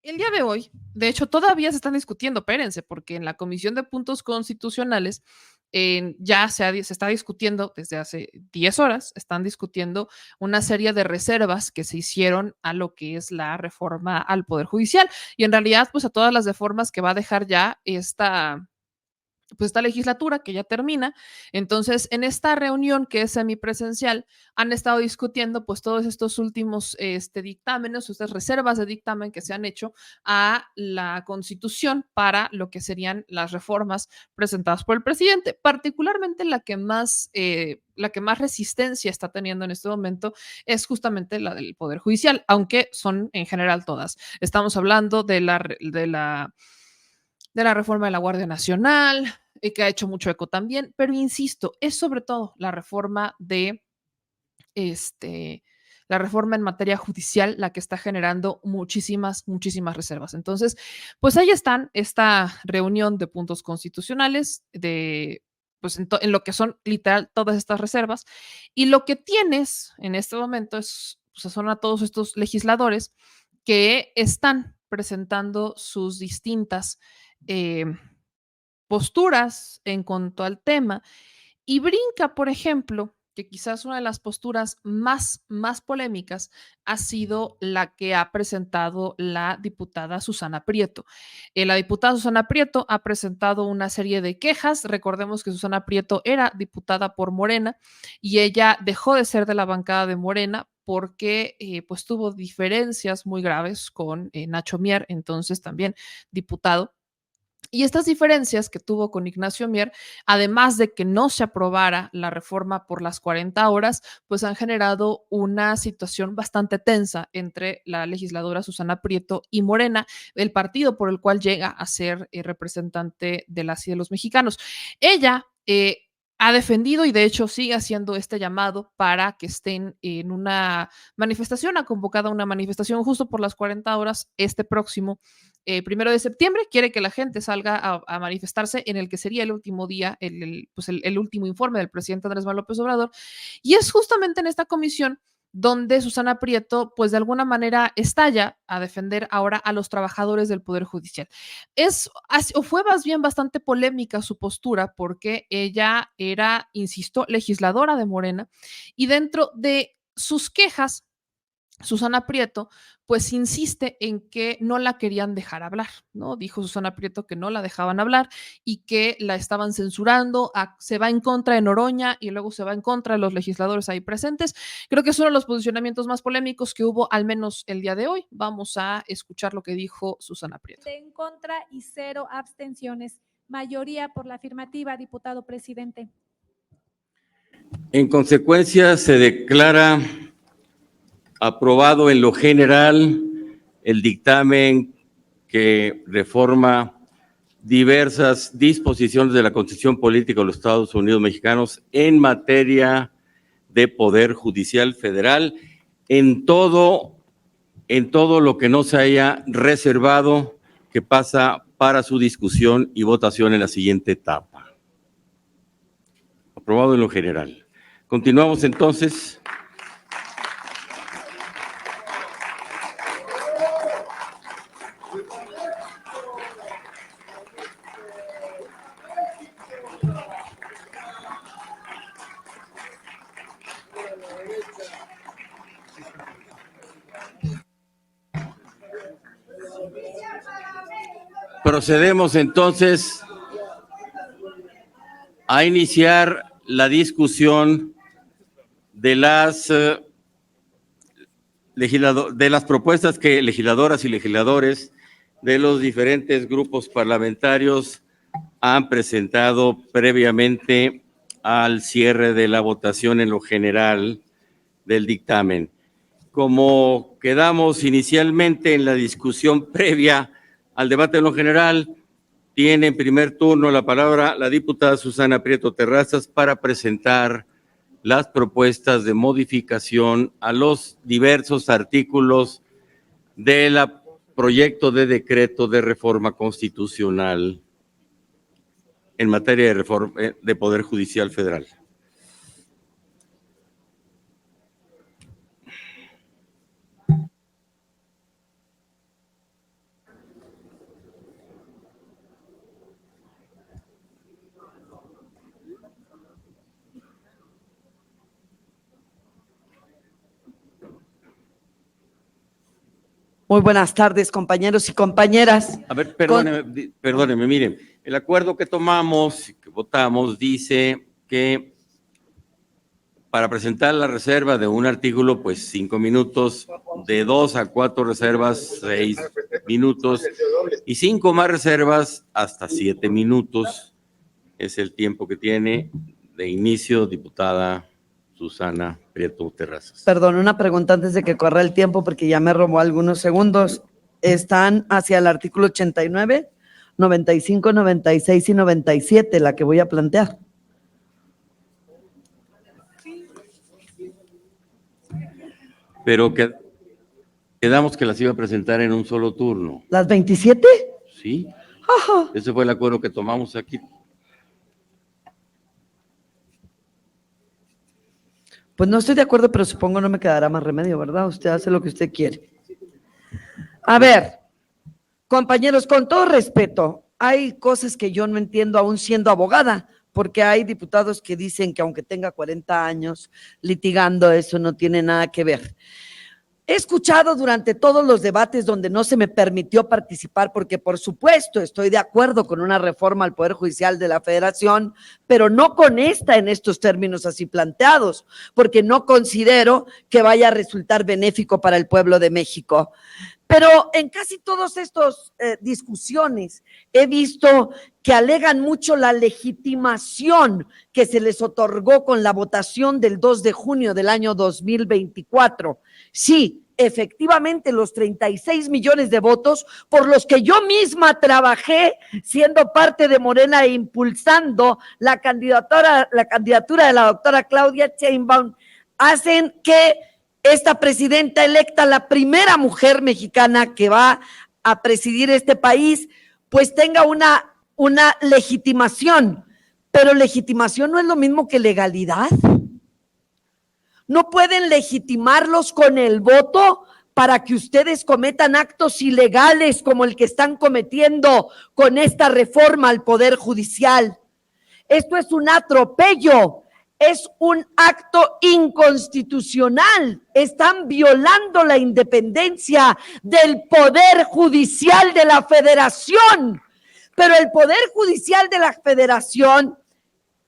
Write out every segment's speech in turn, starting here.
El día de hoy, de hecho, todavía se están discutiendo, espérense, porque en la Comisión de Puntos Constitucionales ya se está discutiendo desde hace 10 horas, están discutiendo una serie de reservas que se hicieron a lo que es la reforma al Poder Judicial y en realidad, pues a todas las reformas que va a dejar ya esta legislatura que ya termina. Entonces, en esta reunión que es semipresencial, han estado discutiendo pues todos estos últimos dictámenes, estas reservas de dictamen que se han hecho a la Constitución para lo que serían las reformas presentadas por el presidente, particularmente la que más resistencia está teniendo en este momento es justamente la del Poder Judicial, aunque son en general todas. Estamos hablando de la reforma de la Guardia Nacional, que ha hecho mucho eco también, pero insisto, es sobre todo este, la reforma en materia judicial la que está generando muchísimas, muchísimas reservas. Entonces, pues ahí están esta reunión de puntos constitucionales, pues en lo que son literal todas estas reservas, y lo que tienes en este momento pues son a todos estos legisladores que están presentando sus distintas eh, posturas en cuanto al tema y brinca, por ejemplo, que quizás una de las posturas más polémicas ha sido la que ha presentado la diputada Susana Prieto. La diputada Susana Prieto ha presentado una serie de quejas. Recordemos que Susana Prieto era diputada por Morena y ella dejó de ser de la bancada de Morena porque pues tuvo diferencias muy graves con Nacho Mier, entonces también diputado. Y estas diferencias que tuvo con Ignacio Mier, además de que no se aprobara la reforma por las 40 horas, pues han generado una situación bastante tensa entre la legisladora Susana Prieto y Morena, el partido por el cual llega a ser representante de las y de los mexicanos. Ella ha defendido y de hecho sigue haciendo este llamado para que estén en una manifestación, ha convocado una manifestación justo por las 40 horas este próximo 1 de septiembre. Quiere que la gente salga a manifestarse en el que sería el último día, el último informe del presidente Andrés Manuel López Obrador. Y es justamente en esta comisión donde Susana Prieto, pues de alguna manera estalla a defender ahora a los trabajadores del Poder Judicial. O fue más bien bastante polémica su postura porque ella era, insisto, legisladora de Morena y dentro de sus quejas Susana Prieto, pues insiste en que no la querían dejar hablar, ¿no? Dijo Susana Prieto que no la dejaban hablar y que la estaban censurando, se va en contra de Noroña y luego se va en contra de los legisladores ahí presentes. Creo que es uno de los posicionamientos más polémicos que hubo, al menos el día de hoy. Vamos a escuchar lo que dijo Susana Prieto. En contra y 0 abstenciones. Mayoría por la afirmativa, diputado presidente. En consecuencia, se declara aprobado en lo general el dictamen que reforma diversas disposiciones de la Constitución Política de los Estados Unidos Mexicanos en materia de Poder Judicial Federal, en todo lo que no se haya reservado, que pasa para su discusión y votación en la siguiente etapa. Aprobado en lo general. Continuamos entonces. Procedemos entonces a iniciar la discusión de las propuestas que legisladoras y legisladores de los diferentes grupos parlamentarios han presentado previamente al cierre de la votación en lo general del dictamen. Como quedamos inicialmente en la discusión previa al debate en lo general, tiene en primer turno la palabra la diputada Susana Prieto Terrazas para presentar las propuestas de modificación a los diversos artículos del proyecto de decreto de reforma constitucional en materia de reforma de Poder Judicial Federal. Muy buenas tardes, compañeros y compañeras. A ver, perdóneme, miren, el acuerdo que tomamos, que votamos, dice que para presentar la reserva de un artículo, pues 5 minutos, de 2 a 4 reservas, 6 minutos, y 5 más reservas, hasta 7 minutos. Es el tiempo que tiene de inicio, diputada Susana Prieto Terrazas. Perdón, una pregunta antes de que corra el tiempo, porque ya me robó algunos segundos. ¿Están hacia el artículo 89, 95, 96 y 97, la que voy a plantear? Pero quedamos que las iba a presentar en un solo turno. ¿Las 27? Sí, Ajá. ese fue el acuerdo que tomamos aquí. Pues no estoy de acuerdo, pero supongo no me quedará más remedio, ¿verdad? Usted hace lo que usted quiere. A ver, compañeros, con todo respeto, hay cosas que yo no entiendo aún siendo abogada, porque hay diputados que dicen que aunque tenga 40 años litigando, eso no tiene nada que ver. He escuchado durante todos los debates donde no se me permitió participar, porque por supuesto estoy de acuerdo con una reforma al Poder Judicial de la Federación, pero no con esta en estos términos así planteados, porque no considero que vaya a resultar benéfico para el pueblo de México. Pero en casi todas estas discusiones he visto que alegan mucho la legitimación que se les otorgó con la votación del 2 de junio del año 2024. Sí, efectivamente, los 36 millones de votos por los que yo misma trabajé siendo parte de Morena e impulsando la candidatura de la doctora Claudia Sheinbaum hacen que esta presidenta electa, la primera mujer mexicana que va a presidir este país, pues tenga una legitimación. Pero legitimación no es lo mismo que legalidad. No pueden legitimarlos con el voto para que ustedes cometan actos ilegales como el que están cometiendo con esta reforma al Poder Judicial. Esto es un atropello. Es un acto inconstitucional. Están violando la independencia del Poder Judicial de la Federación. Pero el Poder Judicial de la Federación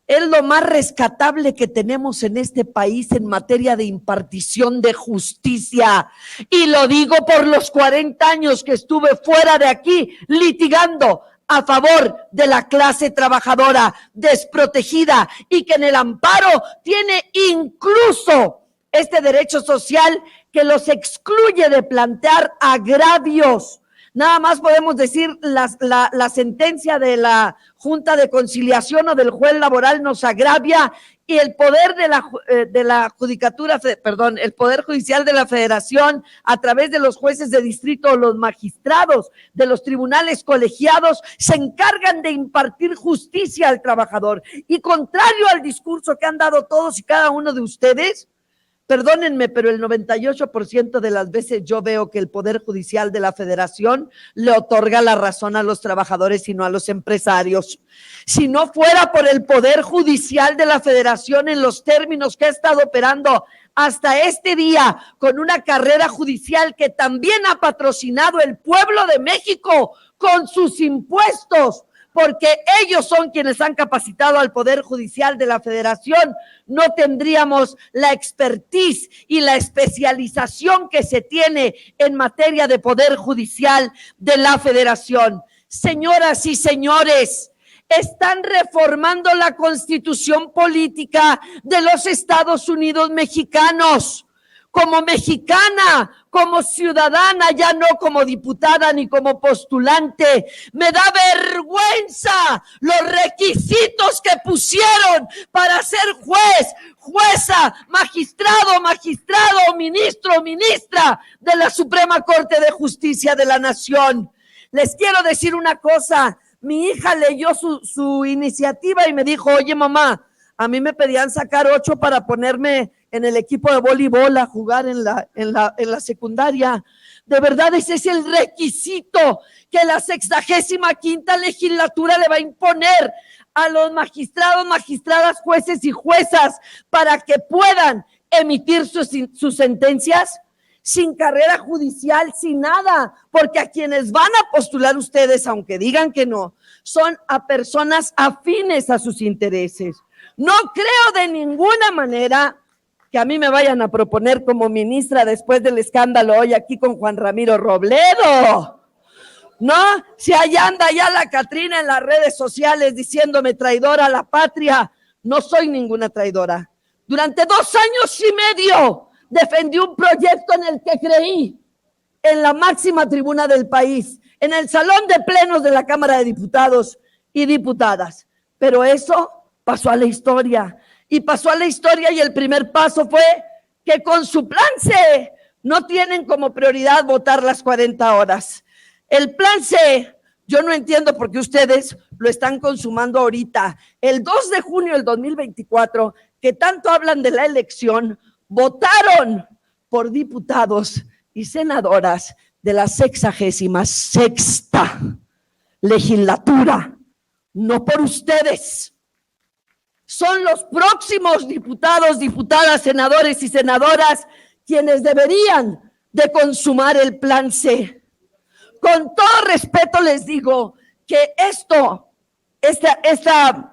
es lo más rescatable que tenemos en este país en materia de impartición de justicia. Y lo digo por los 40 años que estuve fuera de aquí litigando a favor de la clase trabajadora desprotegida y que en el amparo tiene incluso este derecho social que los excluye de plantear agravios. Nada más podemos decir la sentencia de la Junta de Conciliación o del juez laboral nos agravia y el poder de la judicatura, perdón, el Poder Judicial de la Federación a través de los jueces de distrito o los magistrados de los tribunales colegiados se encargan de impartir justicia al trabajador. Y contrario al discurso que han dado todos y cada uno de ustedes, perdónenme, pero el 98% de las veces yo veo que el Poder Judicial de la Federación le otorga la razón a los trabajadores y no a los empresarios. Si no fuera por el Poder Judicial de la Federación en los términos que ha estado operando hasta este día, con una carrera judicial que también ha patrocinado el pueblo de México con sus impuestos, porque ellos son quienes han capacitado al Poder Judicial de la Federación, no tendríamos la expertise y la especialización que se tiene en materia de Poder Judicial de la Federación. Señoras y señores, están reformando la Constitución política de los Estados Unidos mexicanos. Como mexicana, como ciudadana, ya no como diputada ni como postulante, me da vergüenza los requisitos que pusieron para ser juez, jueza, magistrado, ministro, ministra de la Suprema Corte de Justicia de la Nación. Les quiero decir una cosa, mi hija leyó su iniciativa y me dijo, oye mamá, a mí me pedían sacar 8 para ponerme en el equipo de voleibol a jugar en la secundaria. De verdad, ese es el requisito que la 65ª legislatura le va a imponer a los magistrados, magistradas, jueces y juezas para que puedan emitir sus sentencias. sin carrera judicial, sin nada, porque a quienes van a postular ustedes, aunque digan que no, son a personas afines a sus intereses. No creo de ninguna manera que a mí me vayan a proponer como ministra después del escándalo hoy aquí con Juan Ramiro Robledo. No, si allá anda ya la Catrina en las redes sociales diciéndome traidora a la patria, no soy ninguna traidora. Durante 2 años y medio defendí un proyecto en el que creí, en la máxima tribuna del país, en el salón de plenos de la Cámara de Diputados y Diputadas. Pero eso pasó a la historia, y pasó a la historia, y el primer paso fue que con su plan C no tienen como prioridad votar las 40 horas. El plan C, yo no entiendo por qué ustedes lo están consumando ahorita. El 2 de junio del 2024, que tanto hablan de la elección, votaron por diputados y senadoras de la 66ª legislatura, no por ustedes. Son los próximos diputados, diputadas, senadores y senadoras quienes deberían de consumar el plan C. Con todo respeto les digo que esta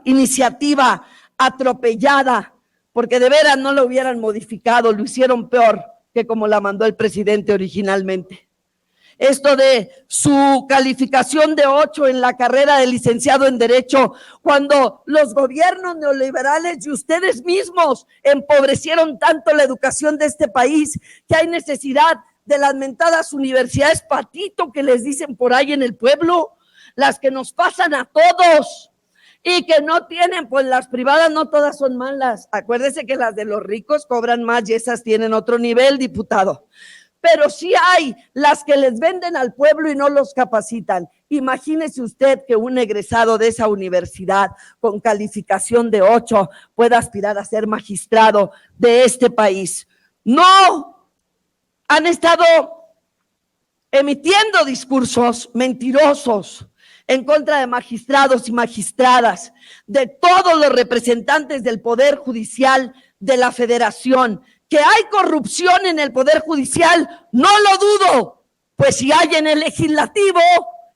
iniciativa atropellada, porque de veras no lo hubieran modificado, lo hicieron peor que como la mandó el presidente originalmente. Esto de su calificación de 8 en la carrera de licenciado en Derecho, cuando los gobiernos neoliberales y ustedes mismos empobrecieron tanto la educación de este país, que hay necesidad de las mentadas universidades patito que les dicen por ahí en el pueblo, las que nos pasan a todos y que no tienen, pues las privadas no todas son malas. Acuérdese que las de los ricos cobran más y esas tienen otro nivel, diputado. Pero sí hay las que les venden al pueblo y no los capacitan. Imagínese usted que un egresado de esa universidad con calificación de 8 pueda aspirar a ser magistrado de este país. No, han estado emitiendo discursos mentirosos en contra de magistrados y magistradas, de todos los representantes del Poder Judicial de la Federación. Que hay corrupción en el Poder Judicial, no lo dudo, pues si hay en el Legislativo,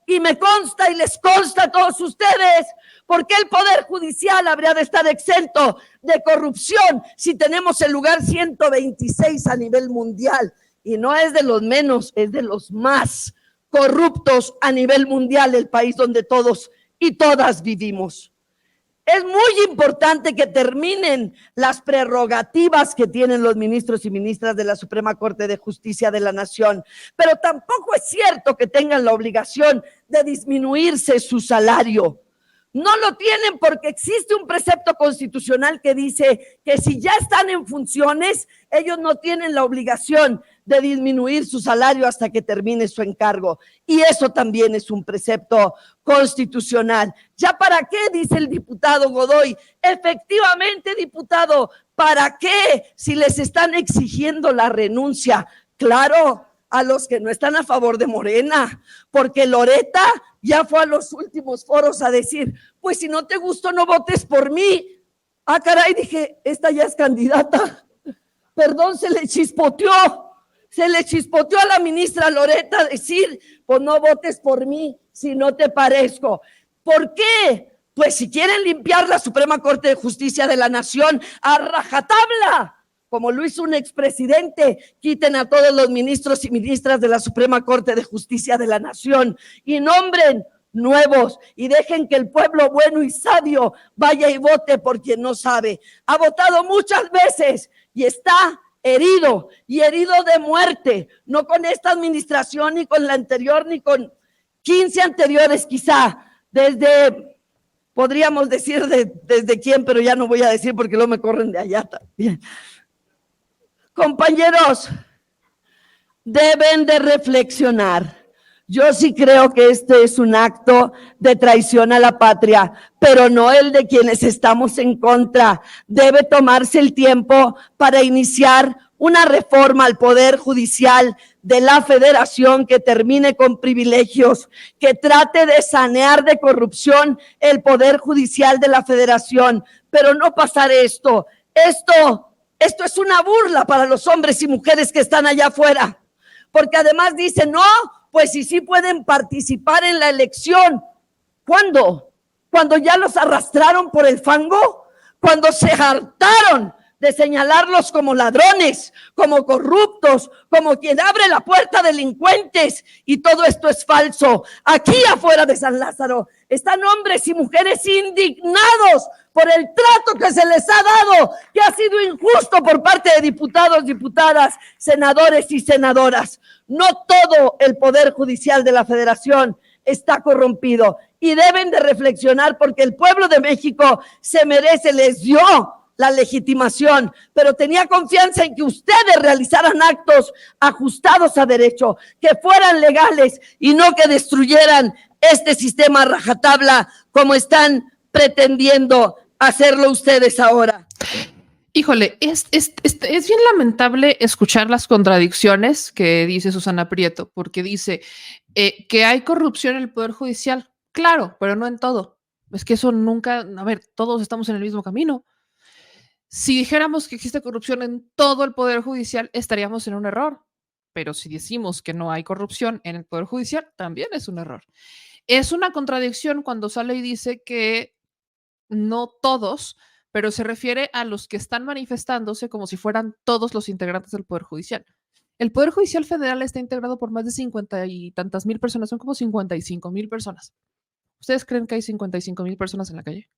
y me consta y les consta a todos ustedes, ¿por qué el Poder Judicial habría de estar exento de corrupción si tenemos el lugar 126 a nivel mundial? Y no es de los menos, es de los más corruptos a nivel mundial, el país donde todos y todas vivimos. Es muy importante que terminen las prerrogativas que tienen los ministros y ministras de la Suprema Corte de Justicia de la Nación, pero tampoco es cierto que tengan la obligación de disminuirse su salario. No lo tienen porque existe un precepto constitucional que dice que si ya están en funciones, ellos no tienen la obligación de disminuir su salario hasta que termine su encargo. Y eso también es un precepto constitucional. ¿Ya para qué? Dice el diputado Godoy. Efectivamente, diputado, ¿para qué? Si les están exigiendo la renuncia. Claro, a los que no están a favor de Morena, porque Loreta ya fue a los últimos foros a decir, pues si no te gustó no votes por mí. Ah, caray, dije, esta ya es candidata. Perdón, se le chispoteó a la ministra Loreta decir, pues no votes por mí si no te parezco. ¿Por qué? Pues si quieren limpiar la Suprema Corte de Justicia de la Nación a rajatabla, como lo hizo un expresidente, quiten a todos los ministros y ministras de la Suprema Corte de Justicia de la Nación y nombren nuevos y dejen que el pueblo bueno y sabio vaya y vote por quien no sabe. Ha votado muchas veces y está herido y herido de muerte, no con esta administración ni con la anterior ni con 15 anteriores quizá, podríamos decir desde quién, pero ya no voy a decir porque luego me corren de allá también. Compañeros, deben de reflexionar. Yo sí creo que este es un acto de traición a la patria, pero no el de quienes estamos en contra. Debe tomarse el tiempo para iniciar una reforma al Poder Judicial de la Federación que termine con privilegios, que trate de sanear de corrupción el Poder Judicial de la Federación, pero no pasar esto. Esto es una burla para los hombres y mujeres que están allá afuera. porque además dice, no, pues sí pueden participar en la elección. ¿Cuándo? ¿Cuando ya los arrastraron por el fango? ¿Cuando se hartaron de señalarlos como ladrones, como corruptos, como quien abre la puerta a delincuentes? Y todo esto es falso. Aquí afuera de San Lázaro están hombres y mujeres indignados por el trato que se les ha dado, que ha sido injusto por parte de diputados, diputadas, senadores y senadoras. No todo el Poder Judicial de la Federación está corrompido y deben de reflexionar, porque el pueblo de México se merece, les dio la legitimación, pero tenía confianza en que ustedes realizaran actos ajustados a derecho, que fueran legales y no que destruyeran este sistema a rajatabla como están pretendiendo hacerlo ustedes ahora. Híjole, es bien lamentable escuchar las contradicciones que dice Susana Prieto, porque dice que hay corrupción en el Poder Judicial. Claro, pero no en todo. Es que eso nunca, a ver, todos estamos en el mismo camino. Si dijéramos que existe corrupción en todo el Poder Judicial, estaríamos en un error. Pero si decimos que no hay corrupción en el Poder Judicial, también es un error. Es una contradicción cuando sale y dice que no todos, pero se refiere a los que están manifestándose como si fueran todos los integrantes del Poder Judicial. El Poder Judicial Federal está integrado por más de 50 y tantas mil personas, son como 55,000 personas. ¿Ustedes creen que hay 55,000 personas en la calle?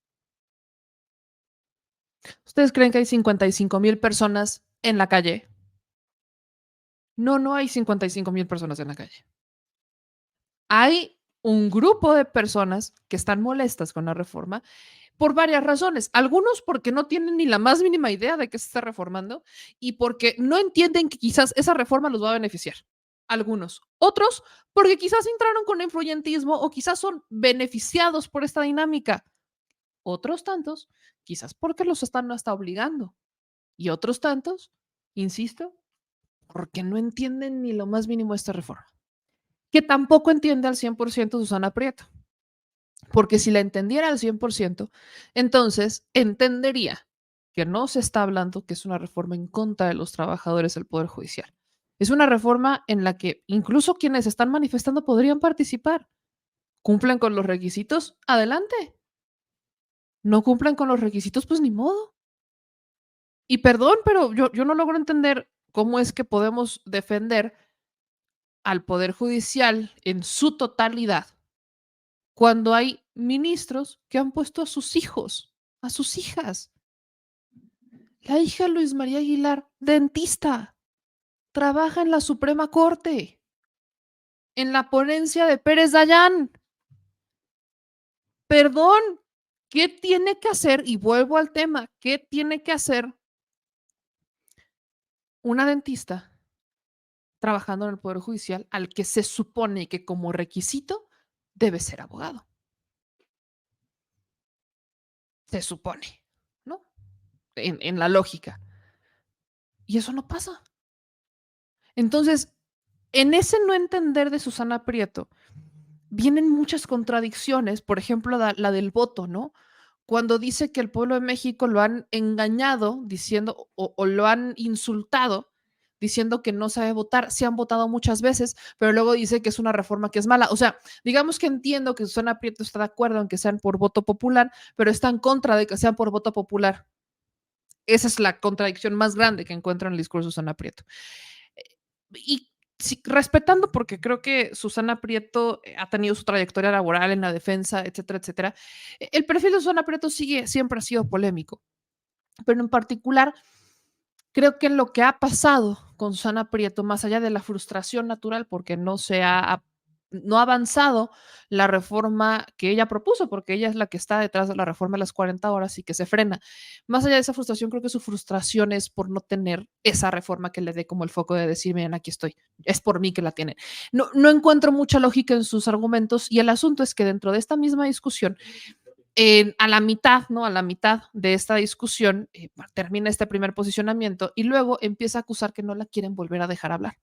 ¿Ustedes creen que hay 55,000 personas en la calle? No, no hay 55,000 personas en la calle. Hay un grupo de personas que están molestas con la reforma por varias razones. Algunos porque no tienen ni la más mínima idea de qué se está reformando y porque no entienden que quizás esa reforma los va a beneficiar. Algunos. Otros porque quizás entraron con influyentismo o quizás son beneficiados por esta dinámica. Otros tantos, quizás porque los están hasta obligando. Y otros tantos, insisto, porque no entienden ni lo más mínimo esta reforma. Que tampoco entiende al 100% Susana Prieto. Porque si la entendiera al 100%, entonces entendería que no se está hablando que es una reforma en contra de los trabajadores del Poder Judicial. Es una reforma en la que incluso quienes están manifestando podrían participar. ¿Cumplen con los requisitos? Adelante. ¿No cumplen con los requisitos? Pues ni modo. Y perdón, pero yo no logro entender cómo es que podemos defender al Poder Judicial en su totalidad cuando hay ministros que han puesto a sus hijos, a sus hijas. La hija Luis María Aguilar, dentista, trabaja en la Suprema Corte, en la ponencia de Pérez Dayán. Perdón, ¿qué tiene que hacer? Y vuelvo al tema, ¿qué tiene que hacer una dentista trabajando en el Poder Judicial al que se supone que como requisito debe ser abogado? Se supone, ¿no? En la lógica. Y eso no pasa. Entonces, en ese no entender de Susana Prieto, vienen muchas contradicciones, por ejemplo, la del voto, ¿no? Cuando dice que el pueblo de México lo han engañado diciendo o lo han insultado diciendo que no sabe votar. Se han votado muchas veces, pero luego dice que es una reforma que es mala. O sea, digamos que entiendo que Susana Prieto está de acuerdo en que sean por voto popular, pero está en contra de que sean por voto popular. Esa es la contradicción más grande que encuentro en el discurso de Susana Prieto. Y sí, respetando, porque creo que Susana Prieto ha tenido su trayectoria laboral en la defensa, etcétera, etcétera, el perfil de Susana Prieto siempre ha sido polémico, pero en particular creo que lo que ha pasado con Susana Prieto, más allá de la frustración natural, porque no ha avanzado la reforma que ella propuso, porque ella es la que está detrás de la reforma de las 40 horas y que se frena. Más allá de esa frustración, creo que su frustración es por no tener esa reforma que le dé como el foco de decir, miren, aquí estoy, es por mí que la tienen. No encuentro mucha lógica en sus argumentos y el asunto es que dentro de esta misma discusión, a la mitad, ¿no? A la mitad de esta discusión, termina este primer posicionamiento y luego empieza a acusar que no la quieren volver a dejar hablar.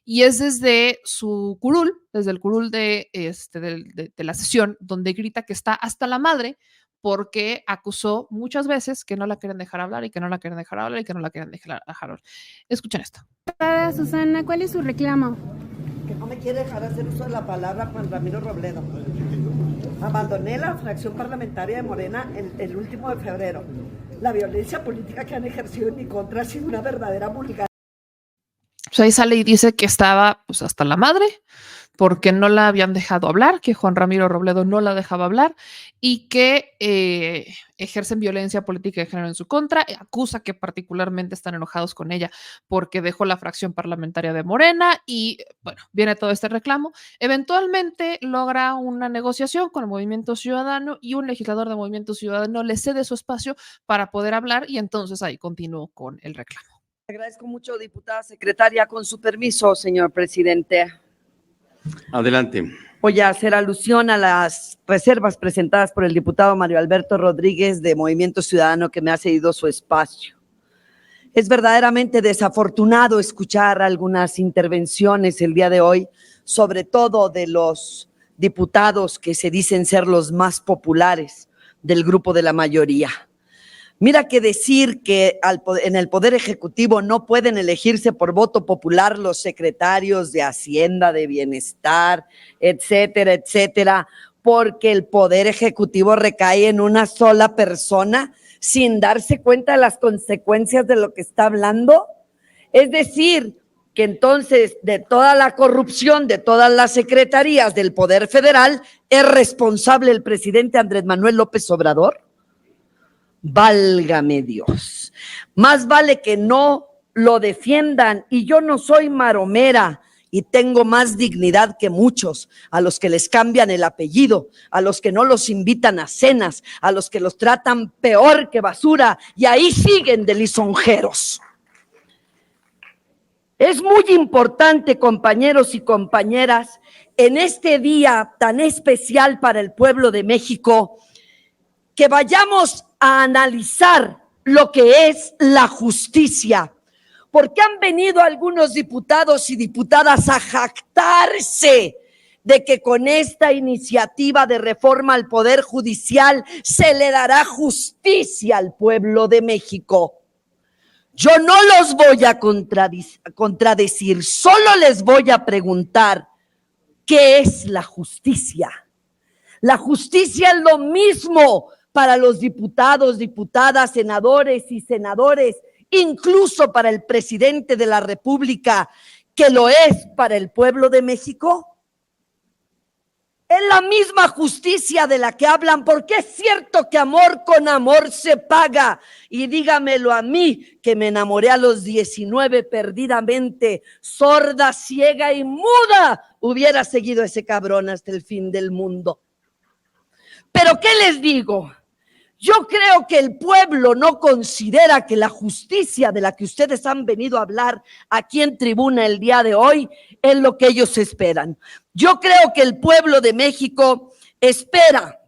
Y es desde su curul, desde el curul de la sesión, donde grita que está hasta la madre porque acusó muchas veces que no la quieren dejar hablar y que no la quieren dejar hablar y que no la quieren dejar hablar. Escuchen esto. Susana, ¿cuál es su reclamo? Que no me quiere dejar hacer uso de la palabra Juan Ramiro Robledo. Abandoné la fracción parlamentaria de Morena el último de febrero. La violencia política que han ejercido en mi contra ha sido una verdadera vulgaridad. Pues ahí sale y dice que estaba pues hasta la madre porque no la habían dejado hablar, que Juan Ramiro Robledo no la dejaba hablar y que ejercen violencia política de género en su contra. Acusa que particularmente están enojados con ella porque dejó la fracción parlamentaria de Morena y bueno, viene todo este reclamo. Eventualmente logra una negociación con el Movimiento Ciudadano y un legislador de Movimiento Ciudadano le cede su espacio para poder hablar y entonces ahí continuó con el reclamo. Agradezco mucho, diputada secretaria. Con su permiso, señor presidente. Adelante. Voy a hacer alusión a las reservas presentadas por el diputado Mario Alberto Rodríguez de Movimiento Ciudadano, que me ha cedido su espacio. Es verdaderamente desafortunado escuchar algunas intervenciones el día de hoy, sobre todo de los diputados que se dicen ser los más populares del grupo de la mayoría. Mira que decir que en el Poder Ejecutivo no pueden elegirse por voto popular los secretarios de Hacienda, de Bienestar, etcétera, etcétera, porque el Poder Ejecutivo recae en una sola persona sin darse cuenta de las consecuencias de lo que está hablando. Es decir, que entonces de toda la corrupción de todas las secretarías del Poder Federal es responsable el presidente Andrés Manuel López Obrador. Válgame Dios, más vale que no lo defiendan, y yo no soy maromera y tengo más dignidad que muchos, a los que les cambian el apellido, a los que no los invitan a cenas, a los que los tratan peor que basura y ahí siguen de lisonjeros. Es muy importante, compañeros y compañeras, en este día tan especial para el pueblo de México, que vayamos a analizar lo que es la justicia, porque han venido algunos diputados y diputadas a jactarse de que con esta iniciativa de reforma al Poder Judicial se le dará justicia al pueblo de México. Yo no los voy a contradecir, solo les voy a preguntar, ¿qué es la justicia? La justicia es lo mismo para los diputados, diputadas, senadores y senadores, incluso para el presidente de la República, que lo es para el pueblo de México. Es la misma justicia de la que hablan, porque es cierto que amor con amor se paga. Y dígamelo a mí, que me enamoré a los 19 perdidamente, sorda, ciega y muda, hubiera seguido a ese cabrón hasta el fin del mundo. Pero ¿qué les digo? Yo creo que el pueblo no considera que la justicia de la que ustedes han venido a hablar aquí en tribuna el día de hoy es lo que ellos esperan. Yo creo que el pueblo de México espera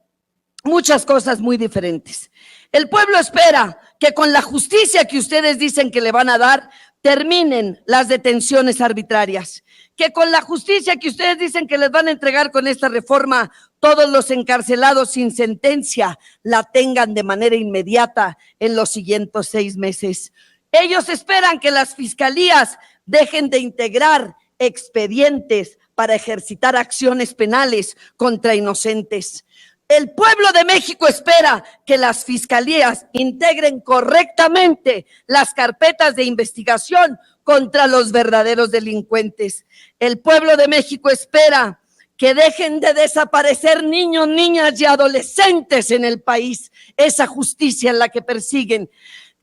muchas cosas muy diferentes. El pueblo espera que con la justicia que ustedes dicen que le van a dar, terminen las detenciones arbitrarias, que con la justicia que ustedes dicen que les van a entregar con esta reforma, todos los encarcelados sin sentencia la tengan de manera inmediata en los siguientes 6 meses. Ellos esperan que las fiscalías dejen de integrar expedientes para ejercitar acciones penales contra inocentes. El pueblo de México espera que las fiscalías integren correctamente las carpetas de investigación contra los verdaderos delincuentes. El pueblo de México espera que dejen de desaparecer niños, niñas y adolescentes en el país. Esa justicia es la que persiguen.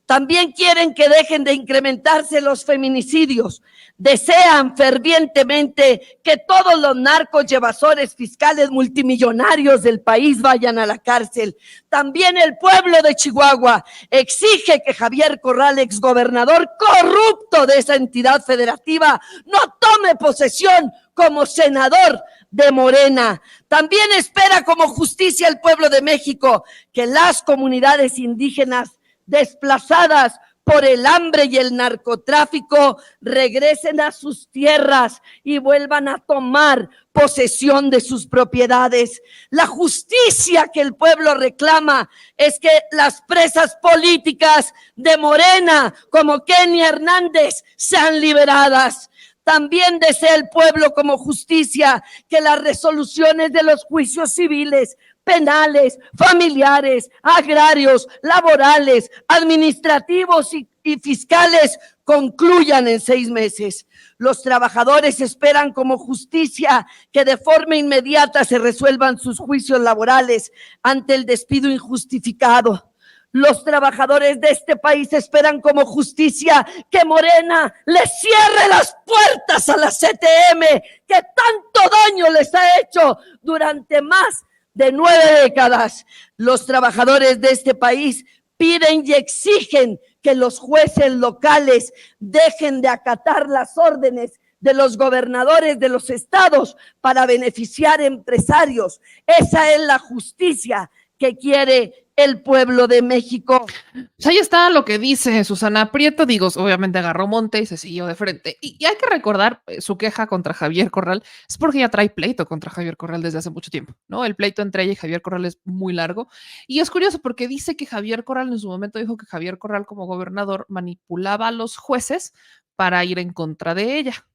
También quieren que dejen de incrementarse los feminicidios. Desean fervientemente que todos los narcos y evasores fiscales multimillonarios del país vayan a la cárcel. También el pueblo de Chihuahua exige que Javier Corral, exgobernador corrupto de esa entidad federativa, no tome posesión como senador de Morena. También espera como justicia el pueblo de México que las comunidades indígenas desplazadas por el hambre y el narcotráfico regresen a sus tierras y vuelvan a tomar posesión de sus propiedades. La justicia que el pueblo reclama es que las presas políticas de Morena, como Kenia Hernández, sean liberadas. También desea el pueblo como justicia que las resoluciones de los juicios civiles, penales, familiares, agrarios, laborales, administrativos y fiscales concluyan en 6 meses. Los trabajadores esperan como justicia que de forma inmediata se resuelvan sus juicios laborales ante el despido injustificado. Los trabajadores de este país esperan como justicia que Morena les cierre las puertas a la CTM, que tanto daño les ha hecho durante más de 9 décadas. Los trabajadores de este país piden y exigen que los jueces locales dejen de acatar las órdenes de los gobernadores de los estados para beneficiar empresarios. Esa es la justicia que quiere el pueblo de México. Pues ahí está lo que dice Susana Prieto. Digo, obviamente agarró monte y se siguió de frente. Y hay que recordar su queja contra Javier Corral. Es porque ella trae pleito contra Javier Corral desde hace mucho tiempo, ¿no? El pleito entre ella y Javier Corral es muy largo. Y es curioso porque dice que Javier Corral en su momento dijo que Javier Corral como gobernador manipulaba a los jueces para ir en contra de ella.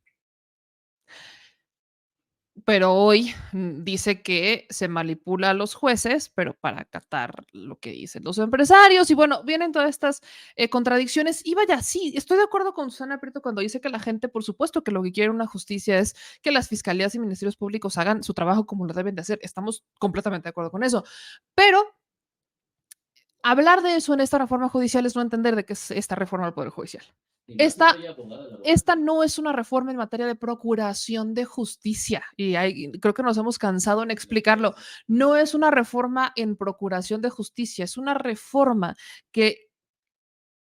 Pero hoy dice que se manipula a los jueces, pero para acatar lo que dicen los empresarios. Y bueno, vienen todas estas contradicciones. Y vaya, sí, estoy de acuerdo con Susana Prieto cuando dice que la gente, por supuesto, que lo que quiere una justicia es que las fiscalías y ministerios públicos hagan su trabajo como lo deben de hacer. Estamos completamente de acuerdo con eso. Pero hablar de eso en esta reforma judicial es no entender de qué es esta reforma del Poder Judicial. Esta no es una reforma en materia de procuración de justicia y creo que nos hemos cansado en explicarlo. No es una reforma en procuración de justicia, es una reforma que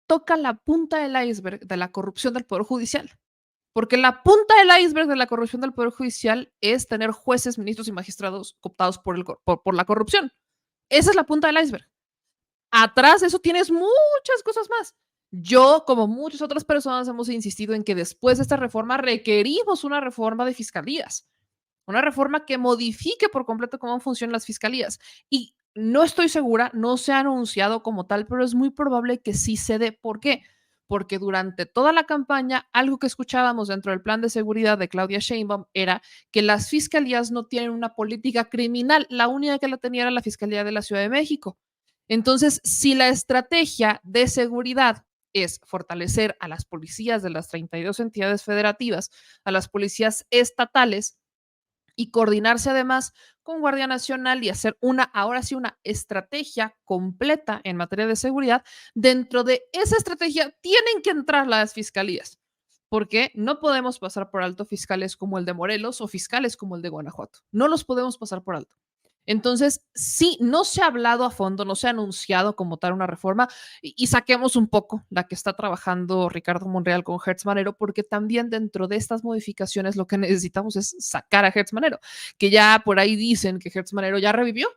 toca la punta del iceberg de la corrupción del Poder Judicial. Porque la punta del iceberg de la corrupción del Poder Judicial es tener jueces, ministros y magistrados cooptados por la corrupción. Esa es la punta del iceberg. Atrás de eso tienes muchas cosas más. Yo, como muchas otras personas, hemos insistido en que después de esta reforma requerimos una reforma de fiscalías, una reforma que modifique por completo cómo funcionan las fiscalías. Y no estoy segura, no se ha anunciado como tal, pero es muy probable que sí se dé. ¿Por qué? Porque durante toda la campaña, algo que escuchábamos dentro del plan de seguridad de Claudia Sheinbaum era que las fiscalías no tienen una política criminal. La única que la tenía era la Fiscalía de la Ciudad de México. Entonces, si la estrategia de seguridad es fortalecer a las policías de las 32 entidades federativas, a las policías estatales y coordinarse además con Guardia Nacional y hacer ahora sí, una estrategia completa en materia de seguridad, dentro de esa estrategia tienen que entrar las fiscalías, porque no podemos pasar por alto fiscales como el de Morelos o fiscales como el de Guanajuato. No los podemos pasar por alto. Entonces, sí, no se ha hablado a fondo, no se ha anunciado como tal una reforma y saquemos un poco la que está trabajando Ricardo Monreal con Hertz Manero, porque también dentro de estas modificaciones lo que necesitamos es sacar a Hertz Manero, que ya por ahí dicen que Hertz Manero ya revivió,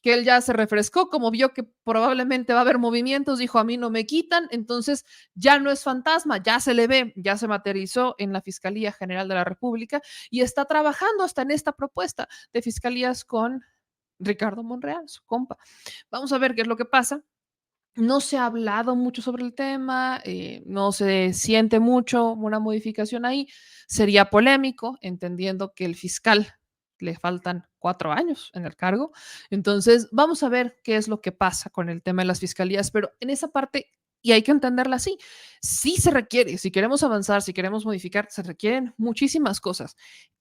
que él ya se refrescó, como vio que probablemente va a haber movimientos, dijo a mí no me quitan, entonces ya no es fantasma, ya se le ve, ya se materializó en la Fiscalía General de la República y está trabajando hasta en esta propuesta de fiscalías con Ricardo Monreal, su compa. Vamos a ver qué es lo que pasa. No se ha hablado mucho sobre el tema, no se siente mucho una modificación ahí. Sería polémico, entendiendo que el fiscal le faltan 4 años en el cargo. Entonces, vamos a ver qué es lo que pasa con el tema de las fiscalías, pero en esa parte, y hay que entenderla así, sí se requiere, si queremos avanzar, si queremos modificar, se requieren muchísimas cosas.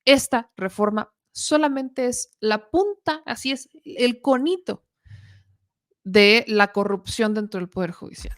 Esta reforma solamente es la punta, así es, el conito de la corrupción dentro del Poder Judicial.